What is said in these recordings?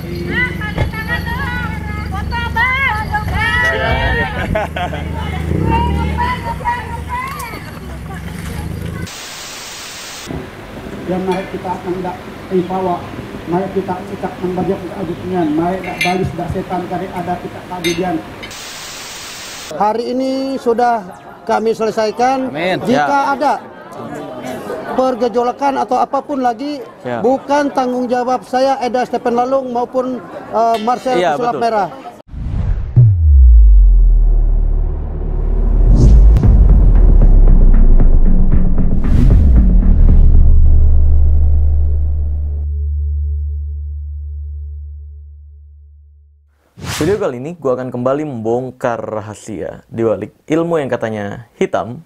Yang mari kita hendak ipawa, mari kita sikap membajak keagungan, mari tak balis tak setan kari ada kita keadilan. Hari ini sudah kami selesaikan. Amin. Jika ada pergejolakan atau apapun lagi, bukan tanggung jawab saya Eda Stephen Lalung maupun Marcel Pesulap Merah. Video kali ini gue akan kembali membongkar rahasia di balik ilmu yang katanya hitam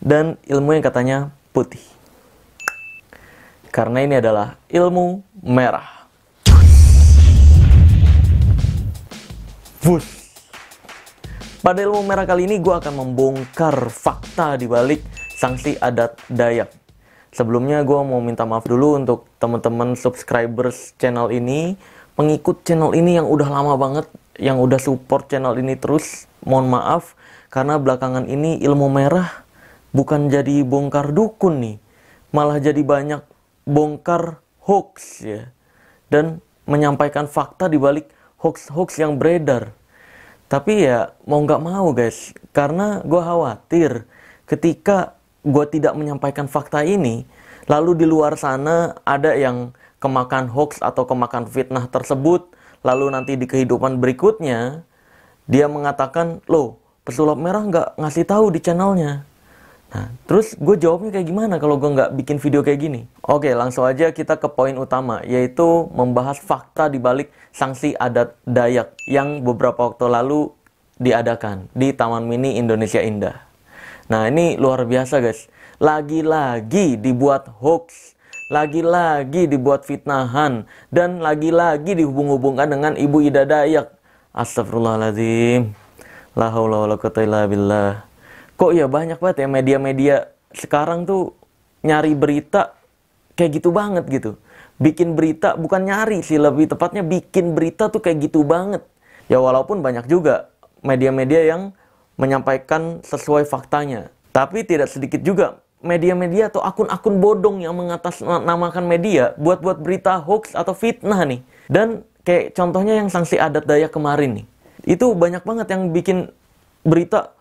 dan ilmu yang katanya putih. Karena ini adalah ilmu merah. Wush. Pada ilmu merah kali ini gue akan membongkar fakta di balik sanksi adat Dayak. Sebelumnya gue mau minta maaf dulu untuk teman-teman subscribers channel ini, pengikut channel ini yang udah lama banget, yang udah support channel ini terus. Mohon maaf, karena belakangan ini ilmu merah bukan jadi bongkar dukun nih, malah jadi banyak bongkar hoax ya, dan menyampaikan fakta di balik hoax-hoax yang beredar. Tapi ya mau nggak mau guys, karena gue khawatir ketika gue tidak menyampaikan fakta ini, lalu di luar sana ada yang kemakan hoax atau kemakan fitnah tersebut, lalu nanti di kehidupan berikutnya dia mengatakan, loh Pesulap Merah nggak ngasih tahu di channelnya. Nah, terus gue jawabnya kayak gimana kalau gue nggak bikin video kayak gini? Oke, langsung aja kita ke poin utama, yaitu membahas fakta di balik sanksi adat Dayak yang beberapa waktu lalu diadakan di Taman Mini Indonesia Indah. Nah, ini luar biasa guys, lagi-lagi dibuat hoax, lagi-lagi dibuat fitnahan, dan lagi-lagi dihubung-hubungkan dengan Ibu Ida Dayak. Astagfirullahaladzim. La haula wala quwwata illa billah. Kok ya banyak banget ya media-media sekarang tuh nyari berita kayak gitu banget gitu. Bikin berita, bukan nyari sih, lebih tepatnya bikin berita tuh kayak gitu banget. Ya walaupun banyak juga media-media yang menyampaikan sesuai faktanya. Tapi tidak sedikit juga media-media atau akun-akun bodong yang mengatasnamakan media buat berita hoax atau fitnah nih. Dan kayak contohnya yang sanksi adat Dayak kemarin nih, itu banyak banget yang bikin berita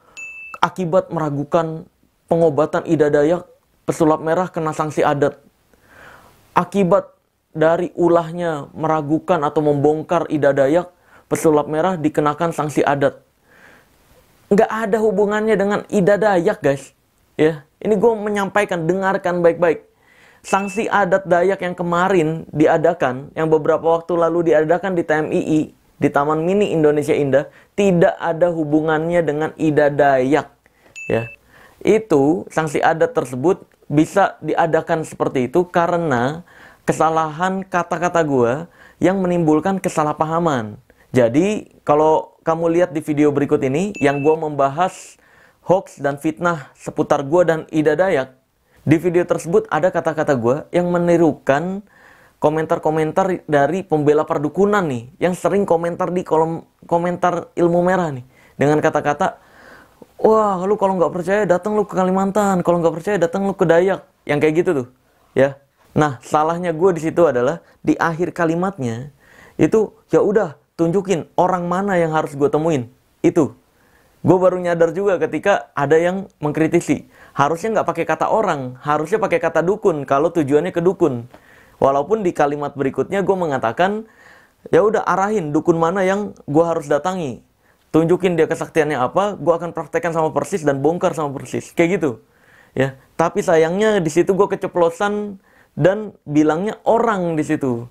akibat meragukan pengobatan Ida Dayak, Pesulap Merah kena sanksi adat. Akibat dari ulahnya meragukan atau membongkar Ida Dayak, Pesulap Merah dikenakan sanksi adat. Nggak ada hubungannya dengan Ida Dayak guys. Ya, ini gue menyampaikan, dengarkan baik-baik. Sanksi adat Dayak yang kemarin diadakan, yang beberapa waktu lalu diadakan di TMII, di Taman Mini Indonesia Indah, tidak ada hubungannya dengan Ida Dayak. Ya, itu sanksi adat tersebut bisa diadakan seperti itu karena kesalahan kata-kata gue yang menimbulkan kesalahpahaman. Jadi, kalau kamu lihat di video berikut ini, yang gue membahas hoax dan fitnah seputar gue dan Ida Dayak, di video tersebut ada kata-kata gue yang menirukan komentar-komentar dari pembela perdukunan nih, yang sering komentar di kolom komentar ilmu merah nih, dengan kata-kata, wah lu kalau nggak percaya datang lu ke Kalimantan, kalau nggak percaya datang lu ke Dayak, yang kayak gitu tuh ya. Nah, salahnya gue di situ adalah di akhir kalimatnya itu, ya udah tunjukin orang mana yang harus gue temuin. Itu gue baru nyadar juga ketika ada yang mengkritisi. Harusnya nggak pakai kata orang, harusnya pakai kata dukun kalau tujuannya ke dukun. Walaupun di kalimat berikutnya gue mengatakan, ya udah arahin dukun mana yang gue harus datangi. Tunjukin dia kesaktiannya apa, gue akan praktekkan sama persis dan bongkar sama persis. Kayak gitu. Ya, tapi sayangnya di situ gue keceplosan dan bilangnya orang di situ.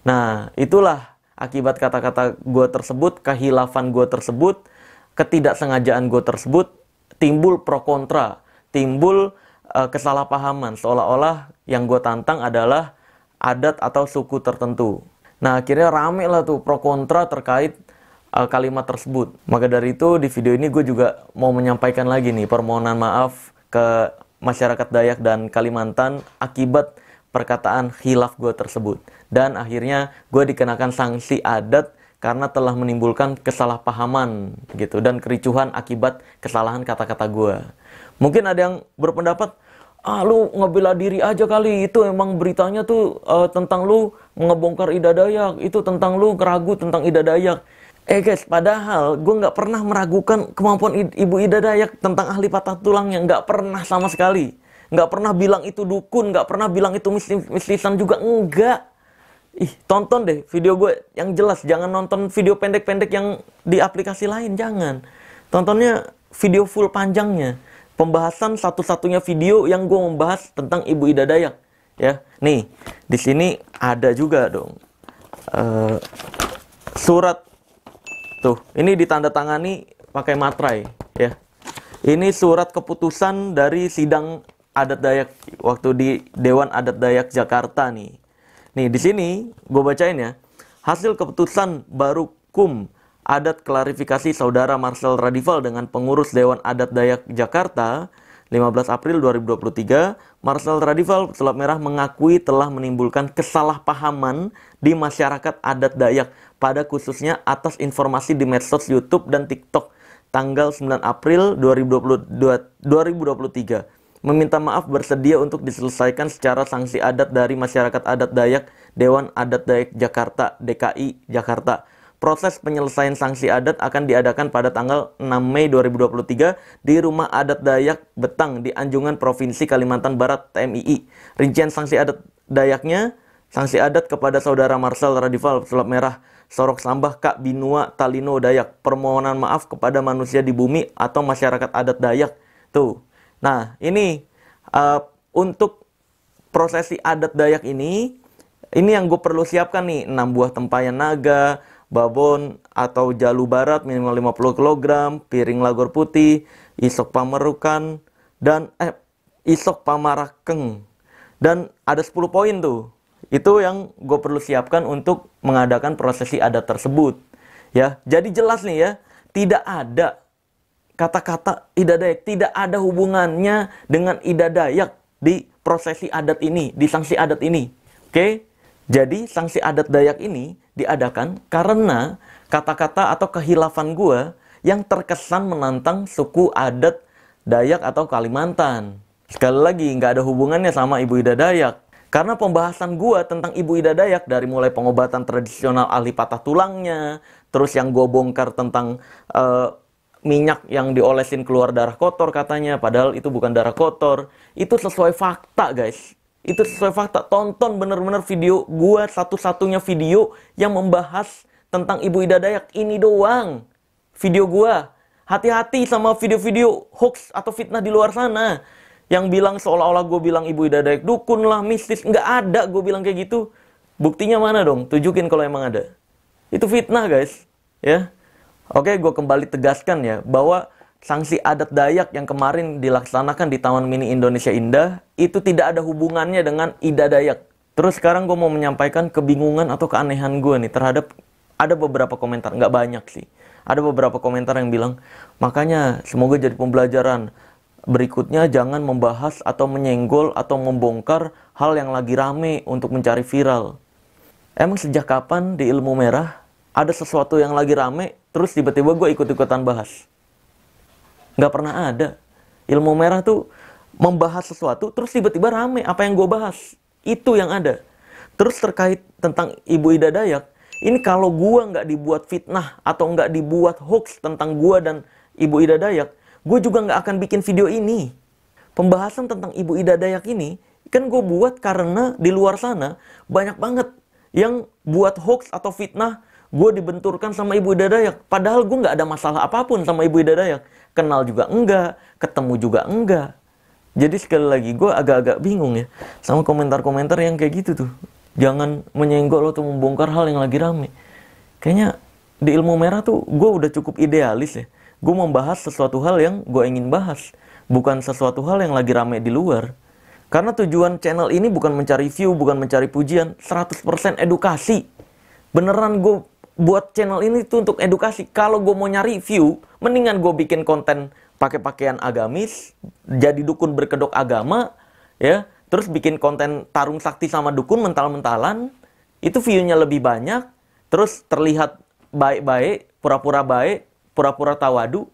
Nah, itulah akibat kata-kata gue tersebut, kehilafan gue tersebut, ketidaksengajaan gue tersebut, timbul pro kontra, timbul kesalahpahaman, seolah-olah yang gue tantang adalah adat atau suku tertentu. Nah, akhirnya rame lah tuh pro kontra terkait kalimat tersebut. Maka dari itu di video ini gue juga mau menyampaikan lagi nih permohonan maaf ke masyarakat Dayak dan Kalimantan akibat perkataan khilaf gue tersebut. Dan akhirnya gue dikenakan sanksi adat karena telah menimbulkan kesalahpahaman gitu dan kericuhan akibat kesalahan kata-kata gue. Mungkin ada yang berpendapat, lu ngebela diri aja kali, itu emang beritanya tuh tentang lu ngebongkar Ida Dayak, itu tentang lu keragu tentang Ida Dayak. Guys, padahal gue nggak pernah meragukan kemampuan Ibu Ida Dayak tentang ahli patah tulangnya, nggak pernah sama sekali. Nggak pernah bilang itu dukun, nggak pernah bilang itu mislisan juga, enggak. Tonton deh video gue yang jelas, jangan nonton video pendek-pendek yang di aplikasi lain, jangan. Tontonnya video full panjangnya. Pembahasan satu-satunya video yang gue membahas tentang Ibu Ida Dayak, ya. Nih, di sini ada juga dong surat. Tuh, ini ditandatangani pakai materai, ya. Ini surat keputusan dari sidang adat Dayak waktu di Dewan Adat Dayak Jakarta nih. Nih, di sini gue bacain ya. Hasil keputusan Barukum Adat klarifikasi Saudara Marcel Radival dengan pengurus Dewan Adat Dayak Jakarta 15 April 2023, Marcel Radival Pesulap Merah mengakui telah menimbulkan kesalahpahaman di masyarakat adat Dayak, pada khususnya atas informasi di medsos YouTube dan TikTok tanggal 9 April 2023. Meminta maaf bersedia untuk diselesaikan secara sanksi adat dari masyarakat adat Dayak Dewan Adat Dayak Jakarta DKI Jakarta. Proses penyelesaian sanksi adat akan diadakan pada tanggal 6 Mei 2023 di Rumah Adat Dayak Betang di Anjungan Provinsi Kalimantan Barat TMII. Rincian sanksi adat Dayaknya, sanksi adat kepada Saudara Marcel Radival Pesulap Merah, Sorok Sambah Kak Binua Talino Dayak, permohonan maaf kepada manusia di bumi atau masyarakat adat Dayak. Tuh. Nah, ini untuk prosesi adat Dayak ini yang gue perlu siapkan nih, 6 buah tempayan naga, babon atau jalu barat minimal 50 kg, piring lagor putih, isok pamerukan, dan isok pamarakeng. Dan ada 10 poin tuh. Itu yang gue perlu siapkan untuk mengadakan prosesi adat tersebut. Ya, jadi jelas nih ya, tidak ada kata-kata Ida Dayak, tidak ada hubungannya dengan Ida Dayak di prosesi adat ini, di sanksi adat ini. Oke? Jadi sanksi adat Dayak ini diadakan karena kata-kata atau kehilafan gue yang terkesan menantang suku adat Dayak atau Kalimantan. Sekali lagi, nggak ada hubungannya sama Ibu Ida Dayak. Karena pembahasan gue tentang Ibu Ida Dayak dari mulai pengobatan tradisional ahli patah tulangnya, terus yang gue bongkar tentang minyak yang diolesin keluar darah kotor katanya, padahal itu bukan darah kotor. Itu sesuai fakta, guys. Itu sesuai fakta. Tonton bener-bener video gua, satu-satunya video yang membahas tentang Ibu Ida Dayak. Ini doang video gua. Hati-hati sama video-video hoax atau fitnah di luar sana yang bilang seolah-olah gue bilang Ibu Ida Dayak dukun lah, mistis. Nggak ada gue bilang kayak gitu. Buktinya mana dong? Tunjukin kalau emang ada. Itu fitnah, guys. Ya. Oke, gue kembali tegaskan ya, bahwa sanksi adat Dayak yang kemarin dilaksanakan di Taman Mini Indonesia Indah, itu tidak ada hubungannya dengan Ida Dayak. Terus sekarang gue mau menyampaikan kebingungan atau keanehan gue nih terhadap, ada beberapa komentar, nggak banyak sih. Ada beberapa komentar yang bilang, makanya semoga jadi pembelajaran. Berikutnya jangan membahas atau menyenggol atau membongkar hal yang lagi rame untuk mencari viral. Emang sejak kapan di Ilmu Merah ada sesuatu yang lagi rame, terus tiba-tiba gue ikut-ikutan bahas? Nggak pernah ada. Ilmu Merah tuh membahas sesuatu, terus tiba-tiba rame apa yang gue bahas. Itu yang ada. Terus terkait tentang Ibu Ida Dayak, ini kalau gue nggak dibuat fitnah atau nggak dibuat hoax tentang gue dan Ibu Ida Dayak, gue juga nggak akan bikin video ini. Pembahasan tentang Ibu Ida Dayak ini, kan gue buat karena di luar sana banyak banget yang buat hoax atau fitnah gue dibenturkan sama Ibu Ida Dayak. Padahal gue nggak ada masalah apapun sama Ibu Ida Dayak. Kenal juga enggak, ketemu juga enggak. Jadi sekali lagi gue agak-agak bingung ya sama komentar-komentar yang kayak gitu tuh. Jangan menyenggol atau membongkar hal yang lagi rame. Kayaknya di Ilmu Merah tuh gue udah cukup idealis ya. Gue membahas sesuatu hal yang gue ingin bahas, bukan sesuatu hal yang lagi rame di luar. Karena tujuan channel ini bukan mencari view, bukan mencari pujian, 100% edukasi. Beneran gue buat channel ini tuh untuk edukasi. Kalau gue mau nyari view, mendingan gue bikin konten pakai pakaian agamis, jadi dukun berkedok agama, ya, terus bikin konten tarung sakti sama dukun mental-mentalan, itu view-nya lebih banyak, terus terlihat baik-baik, pura-pura baik, pura-pura tawadu,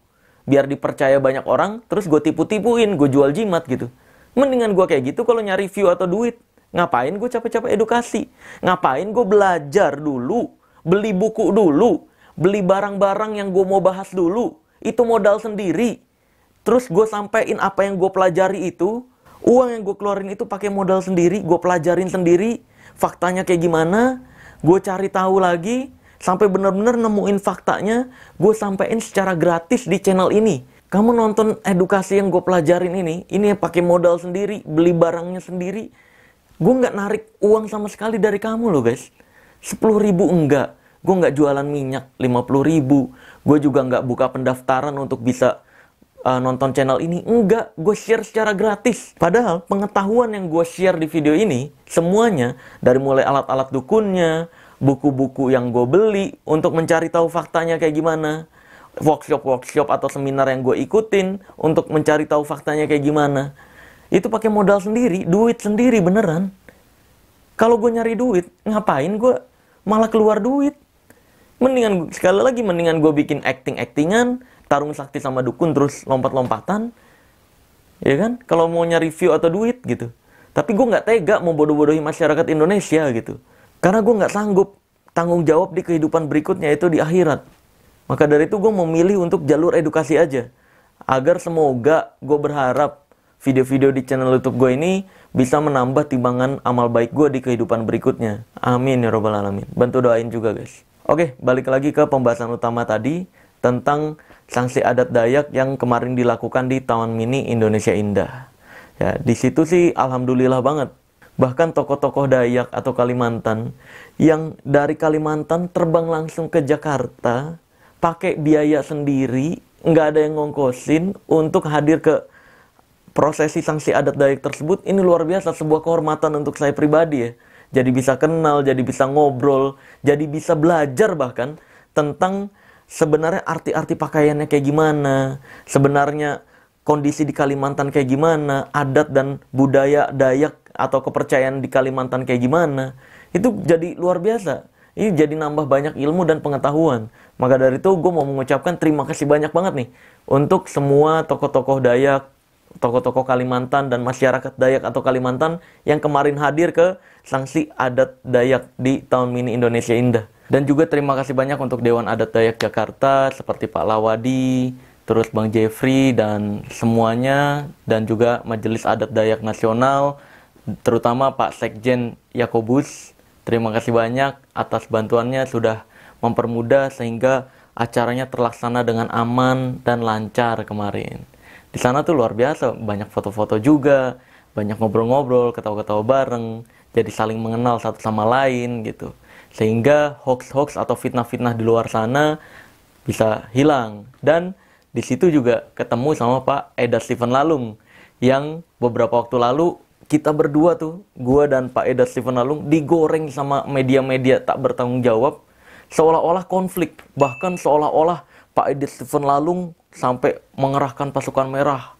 biar dipercaya banyak orang, terus gue tipu-tipuin, gue jual jimat gitu. Mendingan gue kayak gitu kalau nyari view atau duit. Ngapain gue capek-capek edukasi? Ngapain gue belajar dulu? Beli buku dulu? Beli barang-barang yang gue mau bahas dulu? Itu modal sendiri. Terus gue sampein apa yang gue pelajari itu, uang yang gue keluarin itu pakai modal sendiri, gue pelajarin sendiri, faktanya kayak gimana, gue cari tahu lagi, sampai benar-benar nemuin faktanya, gue sampein secara gratis di channel ini. Kamu nonton edukasi yang gue pelajarin ini pakai modal sendiri, beli barangnya sendiri. Gue nggak narik uang sama sekali dari kamu loh guys. 10.000 enggak. Gue nggak jualan minyak 50.000. Gue juga nggak buka pendaftaran untuk bisa nonton channel ini. Enggak, gue share secara gratis. Padahal pengetahuan yang gue share di video ini, semuanya dari mulai alat-alat dukunnya, buku-buku yang gue beli untuk mencari tahu faktanya kayak gimana, workshop atau seminar yang gue ikutin untuk mencari tahu faktanya kayak gimana, itu pakai modal sendiri, duit sendiri beneran. Kalau gue nyari duit, ngapain gue malah keluar duit? Mendingan, sekali lagi, mendingan gue bikin acting-actingan, tarung sakti sama dukun terus lompat-lompatan, ya kan? Kalau mau nyari view atau duit gitu. Tapi gue nggak tega mau bodoh-bodohi masyarakat Indonesia gitu. Karena gue nggak sanggup tanggung jawab di kehidupan berikutnya, itu di akhirat. Maka dari itu gue memilih untuk jalur edukasi aja. Agar semoga, gue berharap video-video di channel YouTube gue ini bisa menambah timbangan amal baik gue di kehidupan berikutnya. Amin ya robbal alamin. Bantu doain juga guys. Oke, balik lagi ke pembahasan utama tadi tentang sanksi adat Dayak yang kemarin dilakukan di Taman Mini Indonesia Indah. Ya, di situ sih alhamdulillah banget. Bahkan tokoh-tokoh Dayak atau Kalimantan yang dari Kalimantan terbang langsung ke Jakarta, pakai biaya sendiri, nggak ada yang ngongkosin untuk hadir ke prosesi sanksi adat Dayak tersebut. Ini luar biasa, sebuah kehormatan untuk saya pribadi ya. Jadi bisa kenal, jadi bisa ngobrol, jadi bisa belajar bahkan tentang sebenarnya arti-arti pakaiannya kayak gimana, sebenarnya kondisi di Kalimantan kayak gimana, adat dan budaya Dayak atau kepercayaan di Kalimantan kayak gimana. Itu jadi luar biasa. Ini jadi nambah banyak ilmu dan pengetahuan. Maka dari itu gue mau mengucapkan terima kasih banyak banget nih untuk semua tokoh-tokoh Dayak, tokoh-tokoh Kalimantan dan masyarakat Dayak atau Kalimantan yang kemarin hadir ke sanksi adat Dayak di Taman Mini Indonesia Indah. Dan juga terima kasih banyak untuk Dewan Adat Dayak Jakarta seperti Pak Lawadi, terus Bang Jeffrey dan semuanya, dan juga Majelis Adat Dayak Nasional, terutama Pak Sekjen Yakobus. Terima kasih banyak atas bantuannya, sudah mempermudah sehingga acaranya terlaksana dengan aman dan lancar kemarin. Di sana tuh luar biasa, banyak foto-foto juga, banyak ngobrol-ngobrol, ketawa-ketawa bareng, jadi saling mengenal satu sama lain gitu. Sehingga hoax-hoax atau fitnah-fitnah di luar sana bisa hilang. Dan di situ juga ketemu sama Pak Eda Stephen Lalung yang beberapa waktu lalu kita berdua tuh, gua dan Pak Eda Stephen Lalung digoreng sama media-media tak bertanggung jawab, seolah-olah konflik, bahkan seolah-olah Pak Eda Stephen Lalung sampai mengerahkan pasukan merah,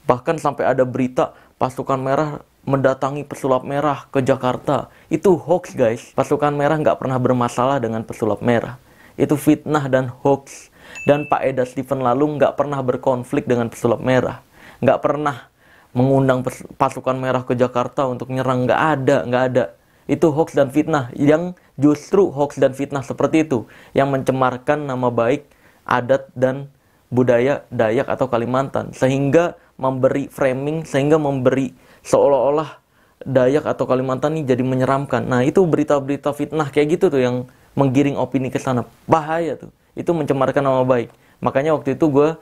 bahkan sampai ada berita pasukan merah mendatangi pesulap merah ke Jakarta. Itu hoax guys. Pasukan merah nggak pernah bermasalah dengan pesulap merah. Itu fitnah dan hoax. Dan Pak Eda Stephen Lalung nggak pernah berkonflik dengan pesulap merah, nggak pernah mengundang pasukan merah ke Jakarta untuk nyerang. Nggak ada. Itu hoax dan fitnah. Yang justru hoax dan fitnah seperti itu yang mencemarkan nama baik adat dan budaya Dayak atau Kalimantan, sehingga memberi framing, sehingga memberi seolah-olah Dayak atau Kalimantan ini jadi menyeramkan. Nah, itu berita-berita fitnah kayak gitu tuh yang menggiring opini ke sana. Bahaya tuh. Itu mencemarkan nama baik. Makanya waktu itu gue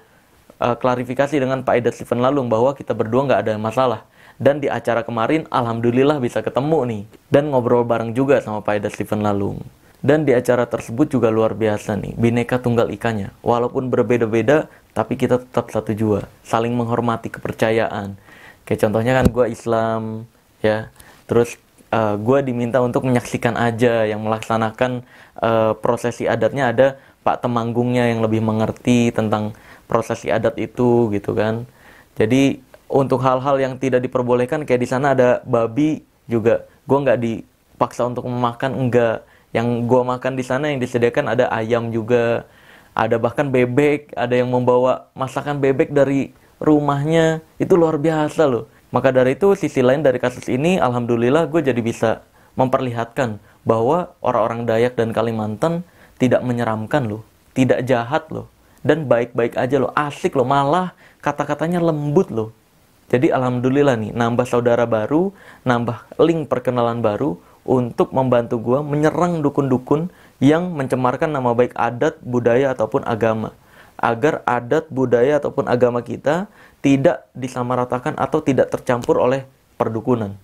klarifikasi dengan Pak Eda Stephen Lalung bahwa kita berdua nggak ada masalah. Dan di acara kemarin, alhamdulillah bisa ketemu nih. Dan ngobrol bareng juga sama Pak Eda Stephen Lalung. Dan di acara tersebut juga luar biasa nih, Bhinneka Tunggal Ikanya. Walaupun berbeda-beda, tapi kita tetap satu jua. Saling menghormati kepercayaan. Kayak contohnya kan gue Islam, ya. Terus gue diminta untuk menyaksikan aja, yang melaksanakan prosesi adatnya ada Pak Temanggungnya yang lebih mengerti tentang prosesi adat itu, gitu kan. Jadi untuk hal-hal yang tidak diperbolehkan, kayak di sana ada babi juga, gue nggak dipaksa untuk memakan, enggak. Yang gue makan di sana yang disediakan ada ayam juga, ada bahkan bebek, ada yang membawa masakan bebek dari rumahnya, itu luar biasa loh. Maka dari itu, sisi lain dari kasus ini, alhamdulillah gue jadi bisa memperlihatkan bahwa orang-orang Dayak dan Kalimantan tidak menyeramkan loh, tidak jahat loh, dan baik-baik aja loh, asik loh, malah kata-katanya lembut loh. Jadi alhamdulillah nih, nambah saudara baru, nambah link perkenalan baru untuk membantu gua menyerang dukun-dukun yang mencemarkan nama baik adat, budaya, ataupun agama. Agar adat, budaya, ataupun agama kita tidak disamaratakan atau tidak tercampur oleh perdukunan.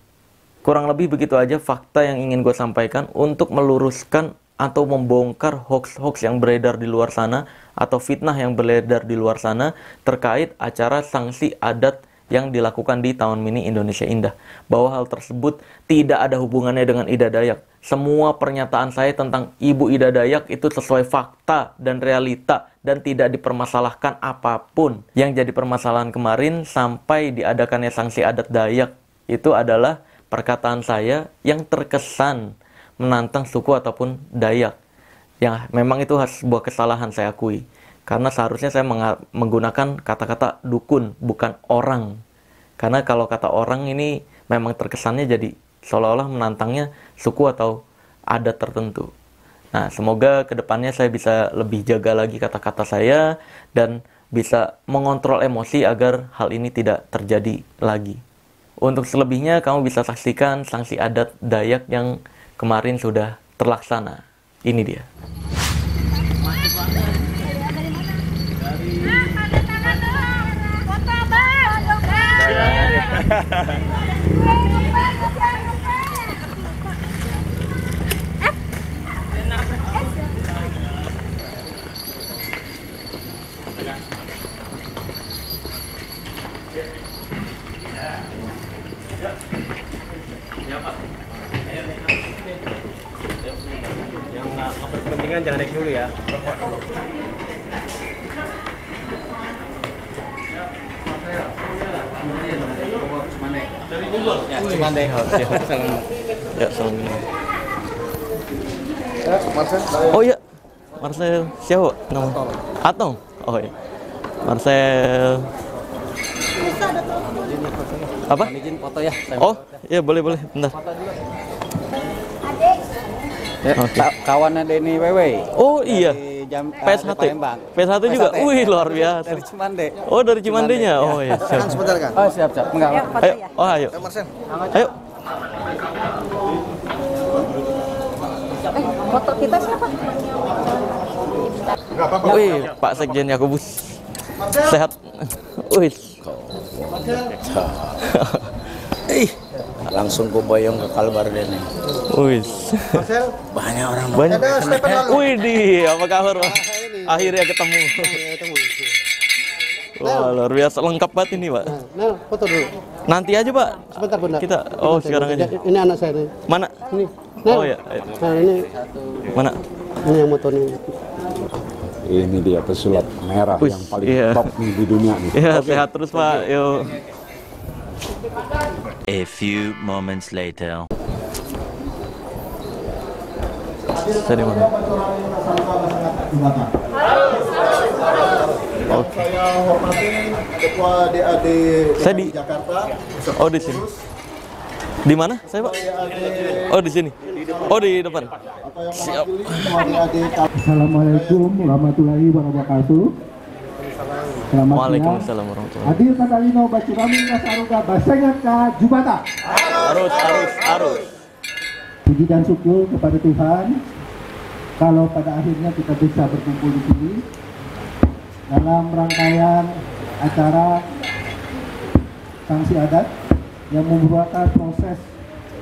Kurang lebih begitu aja fakta yang ingin gue sampaikan untuk meluruskan atau membongkar hoax-hoax yang beredar di luar sana atau fitnah yang beredar di luar sana terkait acara sanksi adat yang dilakukan di Taman Mini Indonesia Indah. Bahwa hal tersebut tidak ada hubungannya dengan Ida Dayak. Semua pernyataan saya tentang Ibu Ida Dayak itu sesuai fakta dan realita dan tidak dipermasalahkan apapun. Yang jadi permasalahan kemarin sampai diadakannya sanksi adat Dayak itu adalah perkataan saya yang terkesan menantang suku ataupun Dayak. Yang memang itu sebuah kesalahan, saya akui. Karena seharusnya saya menggunakan kata-kata dukun, bukan orang. Karena kalau kata orang ini memang terkesannya jadi seolah-olah menantangnya suku atau adat tertentu. Nah, semoga kedepannya saya bisa lebih jaga lagi kata-kata saya dan bisa mengontrol emosi agar hal ini tidak terjadi lagi. Untuk selebihnya, kamu bisa saksikan sanksi adat Dayak yang kemarin sudah terlaksana. Ini dia. Pentingan jangan naik dulu ya. Cimande. Ya, salam. Oh iya, Marcel. Siapa nama? Atong. Oh iya, Marcel. Apa? Izin foto ya. Oh iya, boleh bentar. Ya, kawannya Denny Wewe. Oh iya, PS1. PS1 juga. Wih, luar biasa. Dari Cimande. Oh, dari Cimandenya. Oh iya, siap. Sebentar kan? Oh, siap. Enggak. Ayo, oh ayo. Ayo. Foto kita siapa? Wih, Pak Sekjen Yakobus. Sehat. Wih. Langsung ku boyong ke Kalbar Dene. Wih. Banyak orang Banyak. Wih, apa kabar, Pak? Akhirnya ketemu. Wah, luar biasa, lengkap banget ini, Pak. Nah, foto dulu. Nanti aja, Pak. Sebentar, Bunda. Kita, oh sekarang aja. Ini anak saya nih. Mana? Ini. Oh ya. Nah, ini Mana? yang moto nih. Ini dia pesulap merah Wih, yang paling iya. top nih di dunia nih. Ya, sehat terus, Pak. Yuk. A few moments later. Dari mana? Oke. Saya hormati Ketua DAD Saya di Jakarta. Oh, di sini. Di mana? Saya, Pak? Oh, di sini. Oh, di depan. Siap. Assalamualaikum warahmatullahi wabarakatuh. Selamat Waalaikumsalam warahmatullahi wabarakatuh. Hadir Katalino Bacurami Kasaruga Basengan Ka Jubata. Arus. Puji dan syukur kepada Tuhan kalau pada akhirnya kita bisa berkumpul di sini dalam rangkaian acara sanksi adat yang merupakan proses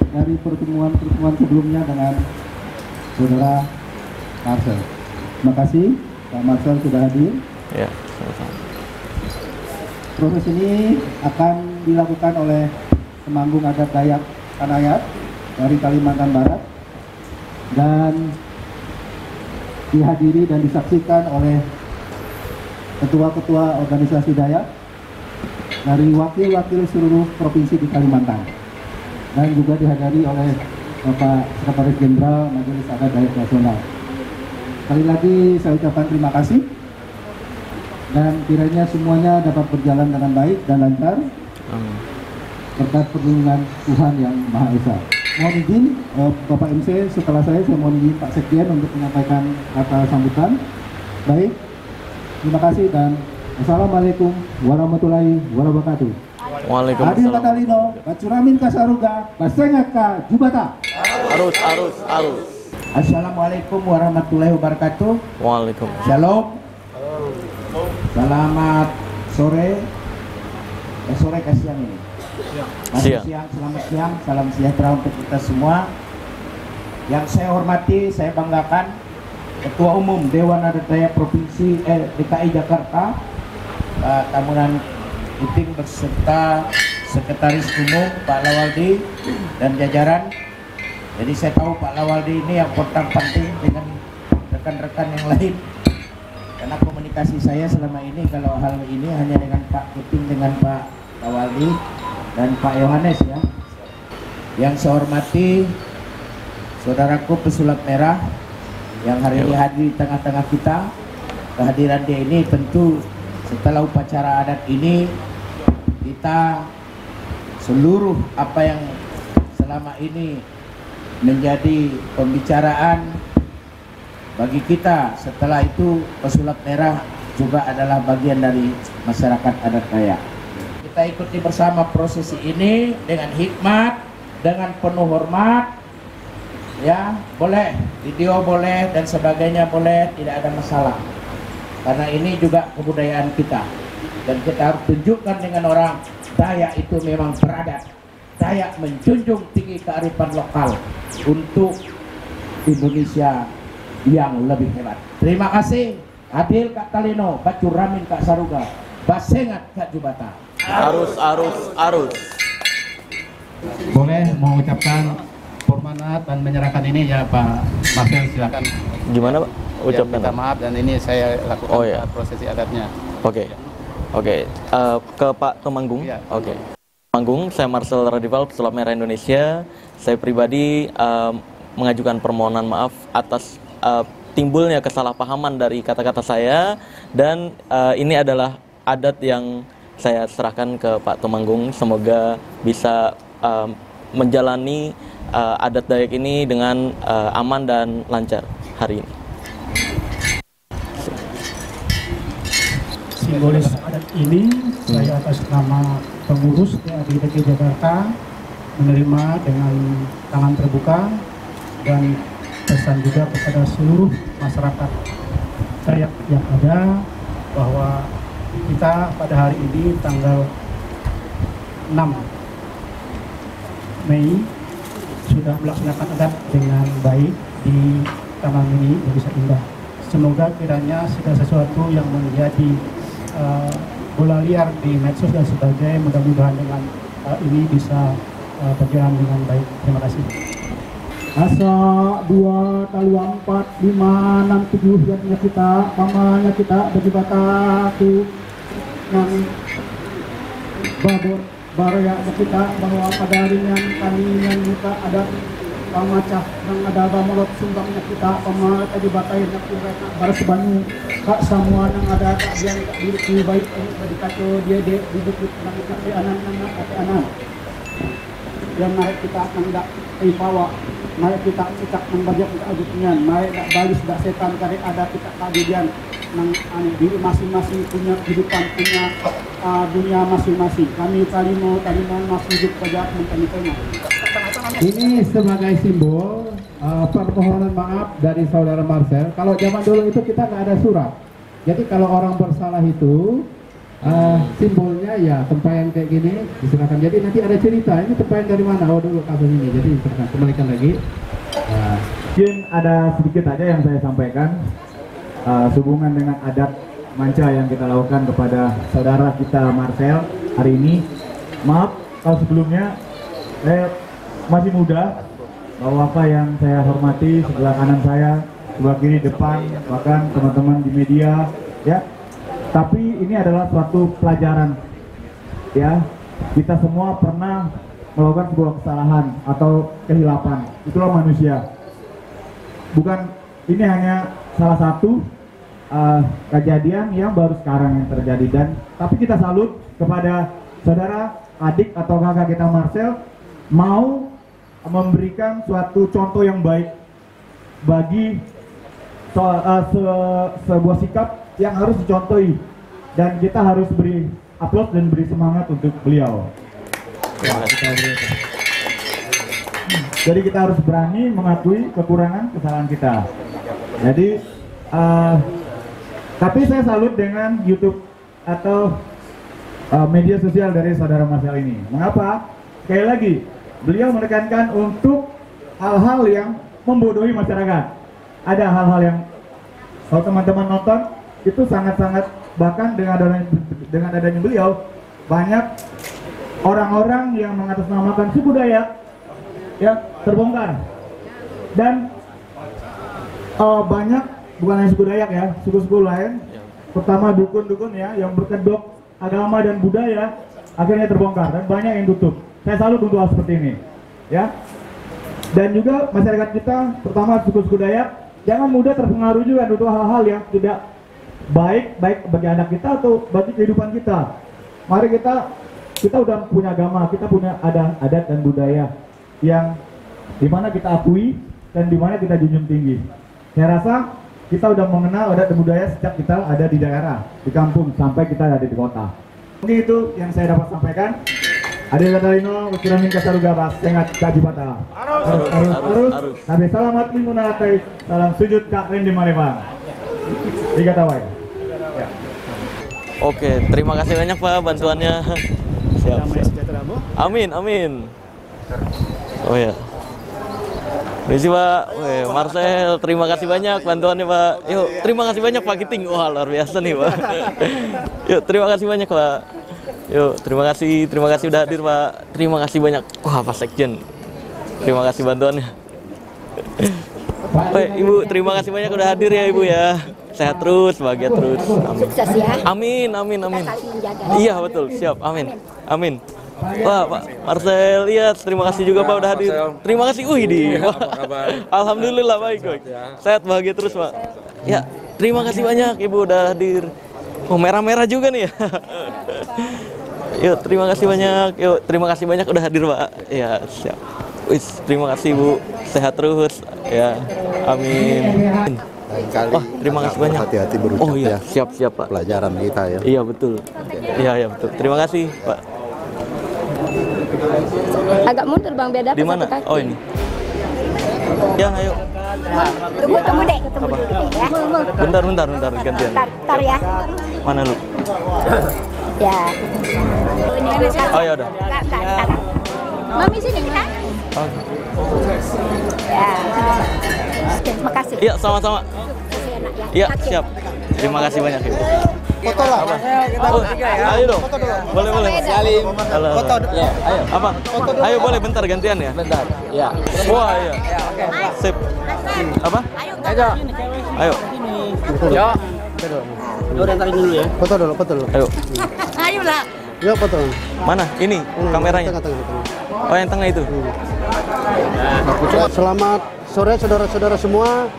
dari pertemuan sebelumnya dengan saudara Marcel. Terima kasih Pak Marcel sudah hadir. Ya, sama-sama. Proses ini akan dilakukan oleh Temanggung Adat Dayak Kanayat dari Kalimantan Barat dan dihadiri dan disaksikan oleh ketua-ketua organisasi Dayak dari wakil-wakil seluruh provinsi di Kalimantan, dan juga dihadiri oleh Bapak Sekretaris Jenderal Majelis Adat Dayak Nasional. Sekali lagi saya ucapkan terima kasih, dan kiranya semuanya dapat berjalan dengan baik dan lancar berkat perlindungan Tuhan Yang Maha Esa. Mohon izin Bapak MC, setelah saya mohon izin Pak Sekjen untuk menyampaikan kata sambutan. Baik, terima kasih dan Assalamualaikum warahmatullahi wabarakatuh. Waalaikumsalam. Adil Katalino, Bacuramin Kasaruga, Basengat Ka Jubata. Arus. Assalamualaikum warahmatullahi wabarakatuh. Waalaikumsalam. Shalom. Selamat sore. Sore ke siang ini. Masih siang, selamat siang, salam sejahtera untuk kita semua. Yang saya hormati, saya banggakan Ketua Umum Dewan Adat Dayak Provinsi DKI Jakarta, Pak Tamunan Iping beserta Sekretaris Umum Pak Lawaldi dan jajaran. Jadi saya tahu Pak Lawaldi ini yang penting dengan rekan-rekan yang lain, karena komunikasi saya selama ini kalau hal ini hanya dengan Pak Iping, dengan Pak Lawaldi dan Pak Yohanes ya. Yang saya hormati saudaraku pesulap merah yang hari ini hadir di tengah-tengah kita. Kehadiran dia ini tentu setelah upacara adat ini kita seluruh apa yang selama ini menjadi pembicaraan bagi kita, setelah itu pesulap merah juga adalah bagian dari masyarakat adat Dayak. Kita ikuti bersama prosesi ini dengan hikmat, dengan penuh hormat. Ya, boleh video boleh dan sebagainya boleh, tidak ada masalah, karena ini juga kebudayaan kita dan kita harus tunjukkan dengan orang Dayak itu memang beradat. Dayak menjunjung tinggi kearifan lokal untuk Indonesia yang lebih hebat. Terima kasih. Adil Kak Talino, Bacuramin Kak Saruga, Basengat Kak Jubata. Arus. Boleh mengucapkan hormat dan menyerahkan ini ya Pak Marcel, silakan. Gimana Pak? Ucapkan. Minta maaf dan ini saya lakukan prosesi adatnya. Oke. Ke Pak Temanggung. Ya. Oke. Temanggung, saya Marcel Radival, pesulap merah Indonesia. Saya pribadi mengajukan permohonan maaf atas timbulnya kesalahpahaman dari kata-kata saya, dan ini adalah adat yang saya serahkan ke Pak Temanggung. Semoga bisa menjalani adat Dayak ini dengan aman dan lancar hari ini. Simbolis adat ini saya atas nama pengurus DAD DKI Jakarta menerima dengan tangan terbuka dan pesan juga kepada seluruh masyarakat Dayak yang ada bahwa kita pada hari ini tanggal 6 Mei sudah melaksanakan adat dengan baik di Taman Mini Desa Indah. Semoga kiranya segala sesuatu yang menjadi bola liar di medsos dan sebagainya, mudah-mudahan dengan ini bisa berjalan dengan baik. Terima kasih. Asa 2 talua 4 5 6 7 yatnya kita pamanya kita bagi bata tu yang babor baraya kita bahwa pada harinya kami yang kita ada pamacah yang ada bamolot sumbangnya kita pamat aja batai nak mereka baras banyu kak semua yang ada yang di baik di kacau dia di bukit nak anak yang naik kita akan dak bawa naik kita cicak nang bajak kita agutnya naik dak balis dak setan kari ada kita kajian nang diri masing-masing punya kehidupan, punya dunia masing-masing. Kami Talino masih hidup pada menteri-menteri. Ini sebagai simbol permohonan maaf dari saudara Marcel. Kalau zaman dulu itu kita nggak ada surat. Jadi kalau orang bersalah itu simbolnya ya tempayan kayak gini diserahkan. Jadi nanti ada cerita ini tempayan dari mana? Oh dulu kasus ini. Jadi diserahkan. Kembalikan lagi. Mungkin ada sedikit aja yang saya sampaikan sehubungan dengan adat manca yang kita lakukan kepada saudara kita Marcel hari ini. Maaf kalau sebelumnya saya masih muda, bahwa apa yang saya hormati sebelah kanan saya, sebelah kiri depan, bahkan teman-teman di media ya. Tapi ini adalah suatu pelajaran ya, kita semua pernah melakukan sebuah kesalahan atau kehilapan. Itulah manusia. Bukan, ini hanya salah satu kejadian yang baru sekarang yang terjadi, dan tapi kita salut kepada saudara, adik atau kakak kita Marcel mau memberikan suatu contoh yang baik bagi sebuah sikap yang harus dicontohi, dan kita harus beri aplaus dan beri semangat untuk beliau. Jadi kita harus berani mengakui kekurangan kesalahan kita. Jadi tapi saya salut dengan YouTube atau media sosial dari saudara Marcel ini. Mengapa? Sekali lagi, beliau menekankan untuk hal-hal yang membodohi masyarakat. Ada hal-hal yang kalau teman-teman nonton itu sangat-sangat, bahkan dengan adanya beliau, banyak orang-orang yang mengatasnamakan suku Dayak ya terbongkar, dan banyak bukan hanya suku Dayak ya, suku-suku lain, pertama dukun-dukun ya yang berkedok agama dan budaya akhirnya terbongkar dan banyak yang tutup. Saya salut untuk hal seperti ini ya. Dan juga masyarakat kita, terutama suku-suku Dayak, jangan mudah terpengaruh juga untuk hal-hal yang tidak baik bagi anak kita atau bagi kehidupan kita. Mari kita udah punya agama, kita punya adat dan budaya yang dimana kita akui dan dimana kita junjung tinggi. Saya rasa kita udah mengenal adat dan budaya sejak kita ada di daerah, di kampung, sampai kita ada di kota. Mungkin itu yang saya dapat sampaikan. Adil Katalino, Kuramin Kasarugabas, Sengat Kajibata. Harus. Nabi selamat limunatai, salam sujud Kak Rendi Malembang. Tiga tawai. Oke, terima kasih banyak Pak bantuannya. Siap. Amin. Oh ya. Ini sih Pak, Marcel, terima kasih banyak bantuannya Pak. Yuk, terima kasih banyak Pak Giting. Wah, luar biasa nih Pak. Yuk, terima kasih banyak Pak. Yuk, terima kasih udah hadir Pak. Terima kasih banyak. Wah, Pak Sekjen. Terima kasih bantuannya. Ibu, terima kasih banyak udah hadir ya Ibu ya. Sehat terus, bahagia terus. Amin. Amin. Iya betul, siap. Amin. Wah, Pak Marcel, iya, terima kasih juga Pak udah hadir. Terima kasih. Alhamdulillah baik. Sehat bahagia terus Pak. Ya, terima kasih banyak Ibu udah hadir. Oh, merah-merah juga nih ya. Yuk, terima kasih banyak udah hadir Pak. Ya, siap. Terima kasih Bu. Sehat terus. Ya, amin. Wah, terima kasih banyak. Hati-hati berucap. Oh iya, siap Pak. Pelajaran kita ya. Iya betul. Iya betul. Terima kasih Pak. Agak mundur Bang, beda. Di mana? Oh ini. Ya, ayo. Tunggu deh, ketemu ya. Bentar gantian. Bentar ya. Mana lu? Ya. Oh ya udah. Mami sini kita. Ya. Terima kasih. Iya, sama-sama. Iya, siap. Terima kasih banyak Ibu. Foto lah. Ayo dong. Boleh. Halo. Foto. Ya, ayo. Apa? Ayo boleh bentar gantian ya. Bentar. Ya. Wah, iya. Sip. Apa? Ayo. Yo. Udah tarik dulu ya. Foto dulu. Ayo. Ayolah. Yuk foto. Mana? Ini kameranya. Tengah. Oh, yang tengah itu. Selamat sore saudara-saudara semua.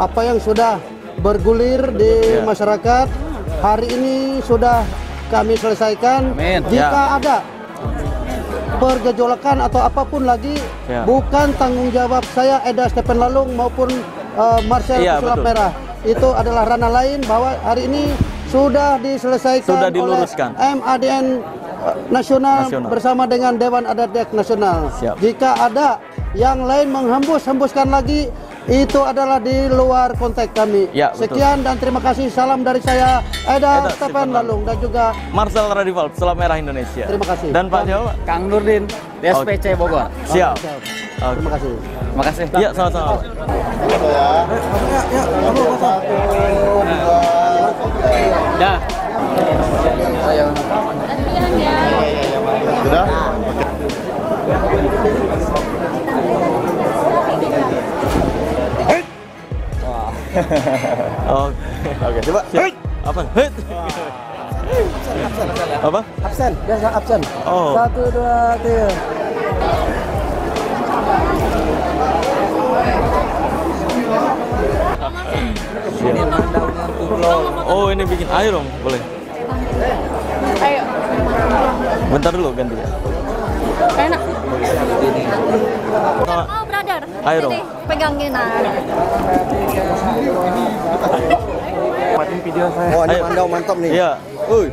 Apa yang sudah bergulir di masyarakat hari ini sudah kami selesaikan. Jika ada pergejolakan atau apapun lagi, bukan tanggung jawab saya, Eda Stephen Lalung maupun Marcel Pesulap Merah. Itu adalah ranah lain, bahwa hari ini sudah diselesaikan oleh MADN Nasional bersama dengan Dewan Adat Dayak Nasional. Jika ada yang lain menghembuskan lagi, itu adalah di luar konteks kami. Sekian dan terima kasih. Salam dari saya, Eda Stephen Lalung, dan juga Marcel Radival, Pesulap Merah Indonesia. Terima kasih. Dan Pak Jawa, Kang Nurdin, DSPC Bogor. Siap. Terima kasih. Terima kasih. Iya, sama-sama. Ya. Sudah? Oke, coba. Apa? Apa? Absen, biasa absen. Oh. 1, 2, 3. Oh, ini bikin air dong, boleh. Ayo. Bentar dulu ganti ya. Enak. Oh, brother. Ayo dong. Sini, pegangin Video saya. Oh, ini mandau mantap nih. Iya. Uy.